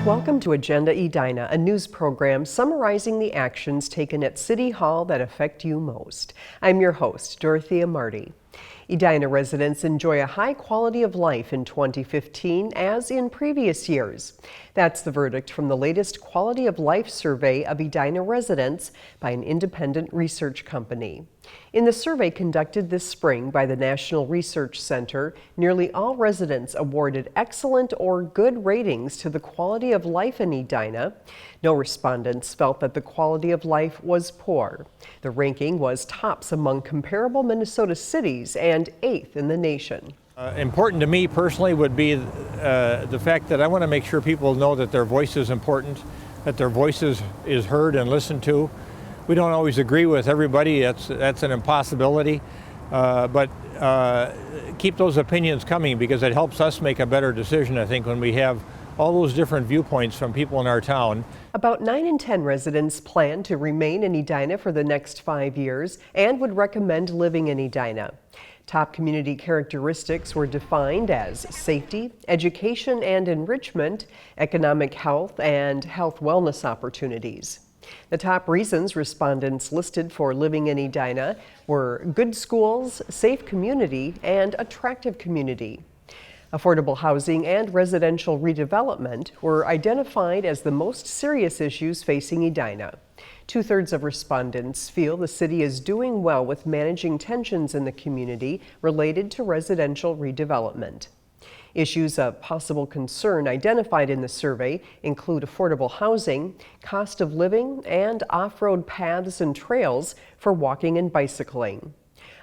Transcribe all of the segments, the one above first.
Welcome to Agenda Edina, a news program summarizing the actions taken at City Hall that affect you most. I'm your host, Dorothea Marty. Edina residents enjoy a high quality of life in 2015 as in previous years. That's the verdict from the latest quality of life survey of Edina residents by an independent research company. In the survey conducted this spring by the National Research Center, nearly all residents awarded excellent or good ratings to the quality of life in Edina. No respondents felt that the quality of life was poor. The ranking was tops among comparable Minnesota cities and 8th in the nation. Important to me personally would be the fact that I want to make sure people know that their voice is important, that their voice is heard and listened to. We don't always agree with everybody, that's an impossibility, but keep those opinions coming because it helps us make a better decision, I think, when we have all those different viewpoints from people in our town. About 9 in 10 residents plan to remain in Edina for the next 5 years and would recommend living in Edina. Top community characteristics were defined as safety, education and enrichment, economic health, and health wellness opportunities. The top reasons respondents listed for living in Edina were good schools, safe community, and attractive community. Affordable housing and residential redevelopment were identified as the most serious issues facing Edina. 2/3 of respondents feel the city is doing well with managing tensions in the community related to residential redevelopment. Issues of possible concern identified in the survey include affordable housing, cost of living, and off-road paths and trails for walking and bicycling.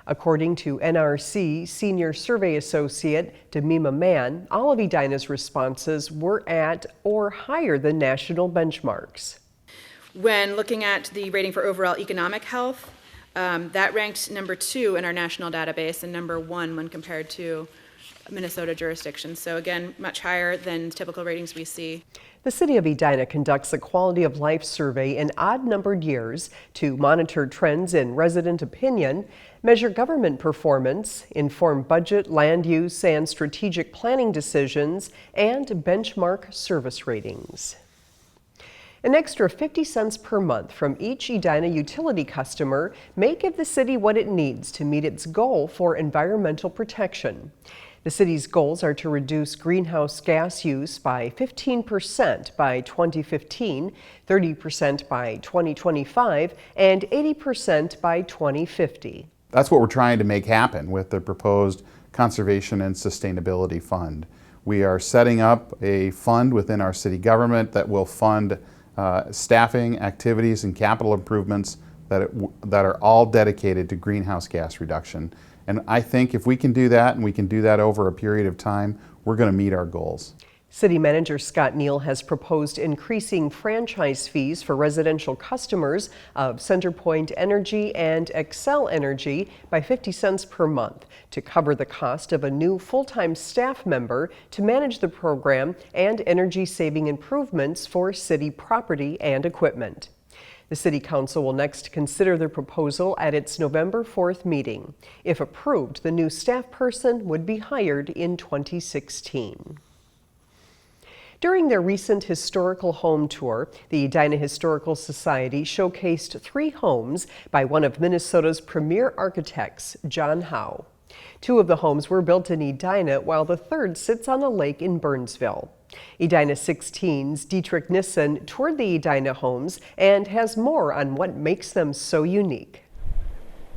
According to NRC Senior Survey Associate Demima Mann, all of Edina's responses were at or higher than national benchmarks. When looking at the rating for overall economic health, that ranked number 2 in our national database and number 1 when compared to Minnesota jurisdictions. So again, much higher than typical ratings we see. The City of Edina conducts a quality of life survey in odd-numbered years to monitor trends in resident opinion, measure government performance, inform budget, land use, and strategic planning decisions, and benchmark service ratings. An extra 50 cents per month from each Edina utility customer may give the city what it needs to meet its goal for environmental protection. The city's goals are to reduce greenhouse gas use by 15% by 2015, 30% by 2025, and 80% by 2050. That's what we're trying to make happen with the proposed Conservation and Sustainability Fund. We are setting up a fund within our city government that will fund staffing, activities, and capital improvements that are all dedicated to greenhouse gas reduction. And I think if we can do that, and we can do that over a period of time, we're going to meet our goals. City Manager Scott Neal has proposed increasing franchise fees for residential customers of CenterPoint Energy and Xcel Energy by 50 cents per month to cover the cost of a new full-time staff member to manage the program and energy-saving improvements for city property and equipment. The City Council will next consider the proposal at its November 4th meeting. If approved, the new staff person would be hired in 2016. During their recent historical home tour, the Edina Historical Society showcased 3 homes by one of Minnesota's premier architects, John Howe. 2 of the homes were built in Edina, while the third sits on a lake in Burnsville. Edina 16's Dietrich Nissen toured the Edina homes and has more on what makes them so unique.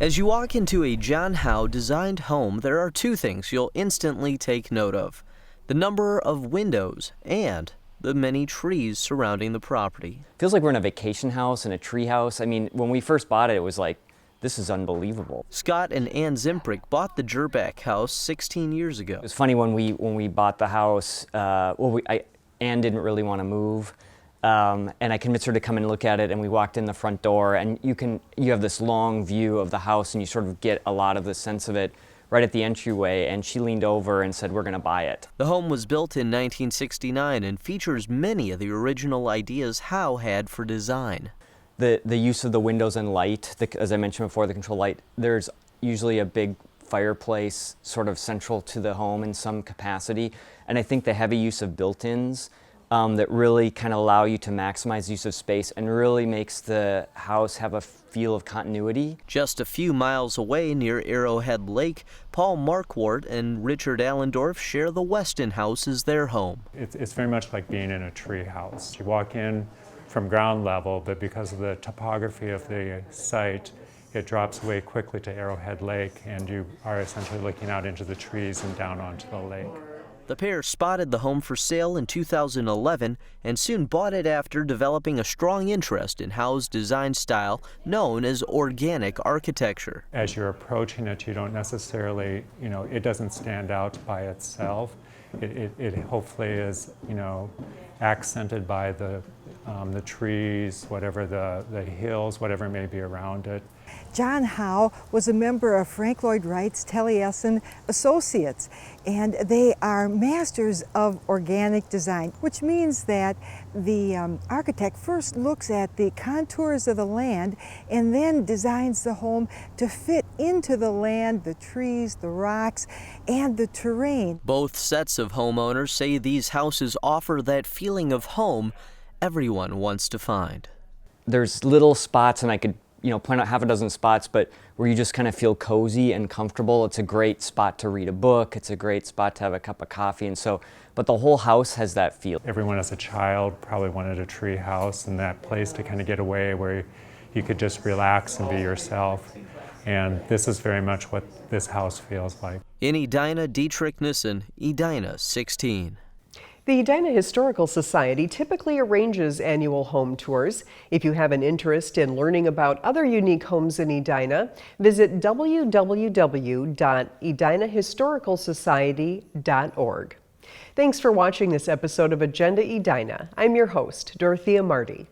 As you walk into a John Howe designed home, there are 2 things you'll instantly take note of: the number of windows and the many trees surrounding the property. Feels like we're in a vacation house and a tree house. I mean, when we first bought it, it was like, this is unbelievable. Scott and Ann Zimprick bought the Jerbeck house 16 years ago. It was funny when we bought the house. Ann didn't really want to move, and I convinced her to come and look at it. And we walked in the front door, and you have this long view of the house, and you sort of get a lot of the sense of it right at the entryway. And she leaned over and said, "We're going to buy it." The home was built in 1969 and features many of the original ideas Howe had for design. The use of the windows and light, as I mentioned before, the control light, there's usually a big fireplace sort of central to the home in some capacity. And I think the heavy use of built-ins that really kind of allow you to maximize use of space and really makes the house have a feel of continuity. Just a few miles away near Arrowhead Lake, Paul Marquardt and Richard Allendorf share the Weston house as their home. It's very much like being in a tree house. You walk in from ground level, but because of the topography of the site, it drops away quickly to Arrowhead Lake, and you are essentially looking out into the trees and down onto the lake. The pair spotted the home for sale in 2011 and soon bought it after developing a strong interest in Howe's design style known as organic architecture. As you're approaching it, you don't necessarily, it doesn't stand out by itself. It hopefully is, accented by the trees, whatever the hills, whatever may be around it. John Howe was a member of Frank Lloyd Wright's Taliesin Associates, and they are masters of organic design, which means that the architect first looks at the contours of the land and then designs the home to fit into the land, the trees, the rocks, and the terrain. Both sets of homeowners say these houses offer that feeling of home everyone wants to find. There's little spots, and I could point out half a dozen spots, but where you just kind of feel cozy and comfortable. It's a great spot to read a book. It's a great spot to have a cup of coffee. But the whole house has that feel. Everyone as a child probably wanted a tree house and that place to kind of get away where you could just relax and be yourself. And this is very much what this house feels like. In Edina, Dietrich Nissen, Edina 16. The Edina Historical Society typically arranges annual home tours. If you have an interest in learning about other unique homes in Edina, visit www.edinahistoricalsociety.org. Thanks for watching this episode of Agenda Edina. I'm your host, Dorothea Marty.